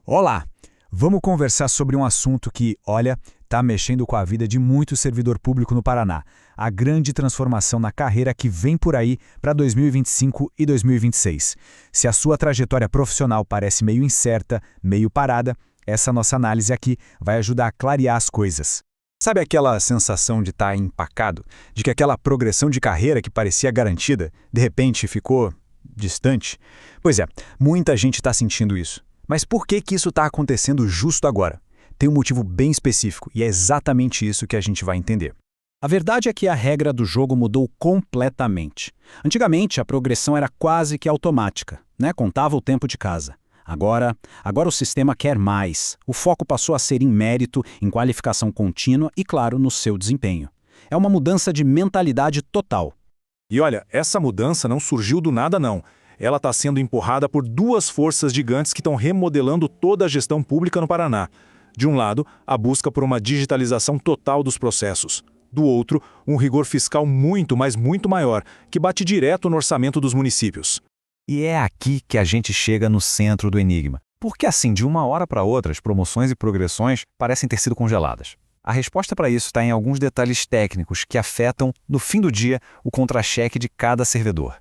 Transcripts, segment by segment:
Olá! Vamos conversar sobre um assunto que, olha, está mexendo com a vida de muito servidor público no Paraná. A grande transformação na carreira que vem por aí para 2025 e 2026. Se a sua trajetória profissional parece meio incerta, meio parada, essa nossa análise aqui vai ajudar a clarear as coisas. Sabe aquela sensação de estar empacado? De que aquela progressão de carreira que parecia garantida, de repente ficou distante? Pois é, muita gente está sentindo isso. Mas por que isso está acontecendo justo agora? Tem um motivo bem específico e é exatamente isso que a gente vai entender. A verdade é que a regra do jogo mudou completamente. Antigamente, a progressão era quase que automática, né? Contava o tempo de casa. Agora o sistema quer mais. O foco passou a ser em mérito, em qualificação contínua e, claro, no seu desempenho. É uma mudança de mentalidade total. E olha, essa mudança não surgiu do nada não. Ela está sendo empurrada por duas forças gigantes que estão remodelando toda a gestão pública no Paraná. De um lado, a busca por uma digitalização total dos processos. Do outro, um rigor fiscal muito, mas muito maior, que bate direto no orçamento dos municípios. E é aqui que a gente chega no centro do enigma. Porque assim, de uma hora para outra, as promoções e progressões parecem ter sido congeladas. A resposta para isso está em alguns detalhes técnicos que afetam, no fim do dia, o contra-cheque de cada servidor.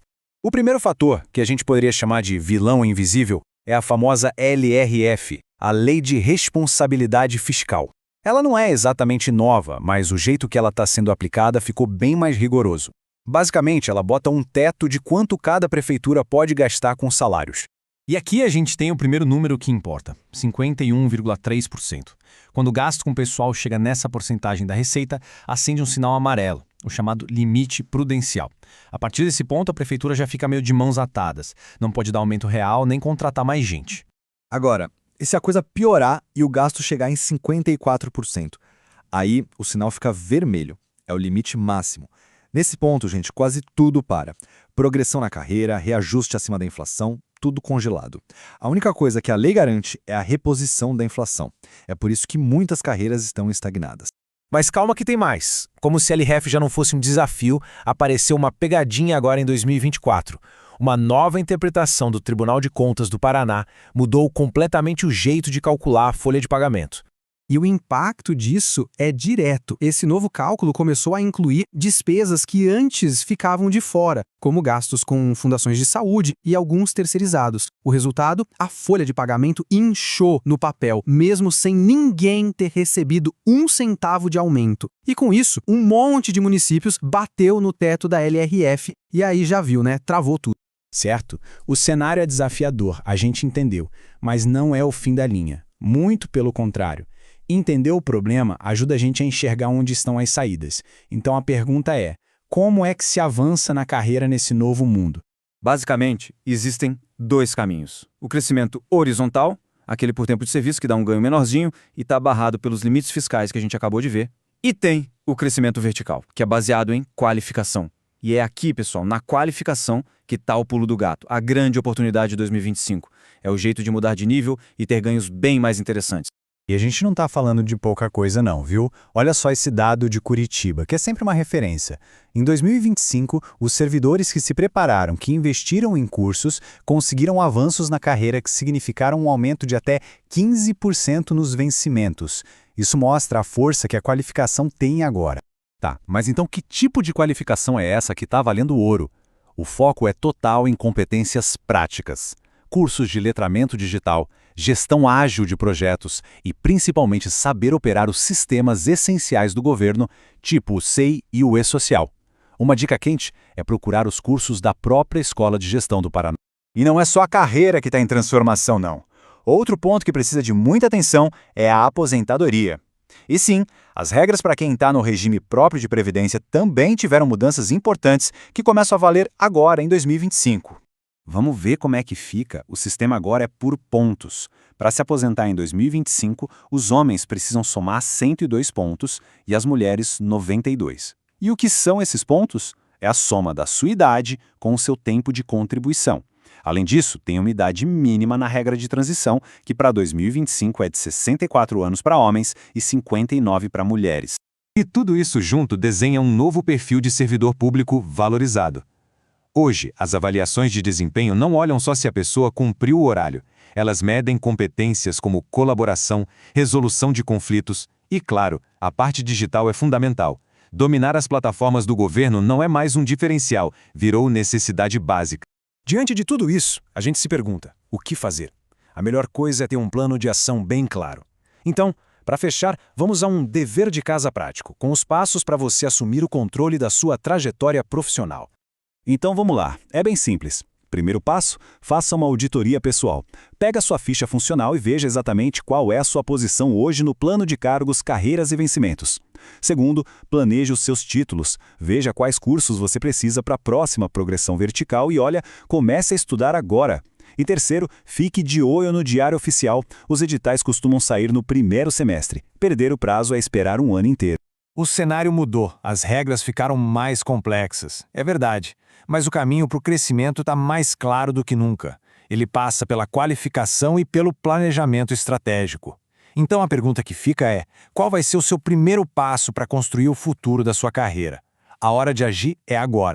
O primeiro fator, que a gente poderia chamar de vilão invisível, é a famosa LRF, a Lei de Responsabilidade Fiscal. Ela não é exatamente nova, mas o jeito que ela está sendo aplicada ficou bem mais rigoroso. Basicamente, ela bota um teto de quanto cada prefeitura pode gastar com salários. E aqui a gente tem o primeiro número que importa, 51,3%. Quando o gasto com o pessoal chega nessa porcentagem da receita, acende um sinal amarelo, o chamado limite prudencial. A partir desse ponto, a prefeitura já fica meio de mãos atadas. Não pode dar aumento real nem contratar mais gente. Agora, e se a coisa piorar e o gasto chegar em 54%? Aí o sinal fica vermelho. É o limite máximo. Nesse ponto, gente, quase tudo para. Progressão na carreira, reajuste acima da inflação, tudo congelado. A única coisa que a lei garante é a reposição da inflação. É por isso que muitas carreiras estão estagnadas. Mas calma que tem mais. Como se a LRF já não fosse um desafio, apareceu uma pegadinha agora em 2024. Uma nova interpretação do Tribunal de Contas do Paraná mudou completamente o jeito de calcular a folha de pagamento. E o impacto disso é direto. Esse novo cálculo começou a incluir despesas que antes ficavam de fora, como gastos com fundações de saúde e alguns terceirizados. O resultado? A folha de pagamento inchou no papel, mesmo sem ninguém ter recebido um centavo de aumento. E com isso, um monte de municípios bateu no teto da LRF e aí já viu, né? Travou tudo. Certo? O cenário é desafiador, a gente entendeu, mas não é o fim da linha. Muito pelo contrário. Entender o problema ajuda a gente a enxergar onde estão as saídas. Então a pergunta é, como é que se avança na carreira nesse novo mundo? Basicamente, existem dois caminhos. O crescimento horizontal, aquele por tempo de serviço que dá um ganho menorzinho e está barrado pelos limites fiscais que a gente acabou de ver. E tem o crescimento vertical, que é baseado em qualificação. E é aqui, pessoal, na qualificação, que está o pulo do gato, a grande oportunidade de 2025. É o jeito de mudar de nível e ter ganhos bem mais interessantes. E a gente não está falando de pouca coisa não, viu? Olha só esse dado de Curitiba, que é sempre uma referência. Em 2025, os servidores que se prepararam, que investiram em cursos, conseguiram avanços na carreira que significaram um aumento de até 15% nos vencimentos. Isso mostra a força que a qualificação tem agora. Tá, mas então que tipo de qualificação é essa que está valendo ouro? O foco é total em competências práticas. Cursos de letramento digital, gestão ágil de projetos e principalmente saber operar os sistemas essenciais do governo, tipo o SEI e o E-Social. Uma dica quente é procurar os cursos da própria Escola de Gestão do Paraná. E não é só a carreira que está em transformação, não. Outro ponto que precisa de muita atenção é a aposentadoria. E sim, as regras para quem está no regime próprio de previdência também tiveram mudanças importantes que começam a valer agora, em 2025. Vamos ver como é que fica. O sistema agora é por pontos. Para se aposentar em 2025, os homens precisam somar 102 pontos e as mulheres 92. E o que são esses pontos? É a soma da sua idade com o seu tempo de contribuição. Além disso, tem uma idade mínima na regra de transição, que para 2025 é de 64 anos para homens e 59 para mulheres. E tudo isso junto desenha um novo perfil de servidor público valorizado. Hoje, as avaliações de desempenho não olham só se a pessoa cumpriu o horário. Elas medem competências como colaboração, resolução de conflitos e, claro, a parte digital é fundamental. Dominar as plataformas do governo não é mais um diferencial, virou necessidade básica. Diante de tudo isso, a gente se pergunta, o que fazer? A melhor coisa é ter um plano de ação bem claro. Então, para fechar, vamos a um dever de casa prático, com os passos para você assumir o controle da sua trajetória profissional. Então vamos lá, é bem simples. Primeiro passo, faça uma auditoria pessoal. Pega sua ficha funcional e veja exatamente qual é a sua posição hoje no plano de cargos, carreiras e vencimentos. Segundo, planeje os seus títulos. Veja quais cursos você precisa para a próxima progressão vertical e olha, comece a estudar agora. E terceiro, fique de olho no Diário Oficial. Os editais costumam sair no primeiro semestre. Perder o prazo é esperar um ano inteiro. O cenário mudou, as regras ficaram mais complexas. É verdade, mas o caminho para o crescimento está mais claro do que nunca. Ele passa pela qualificação e pelo planejamento estratégico. Então a pergunta que fica é, qual vai ser o seu primeiro passo para construir o futuro da sua carreira? A hora de agir é agora.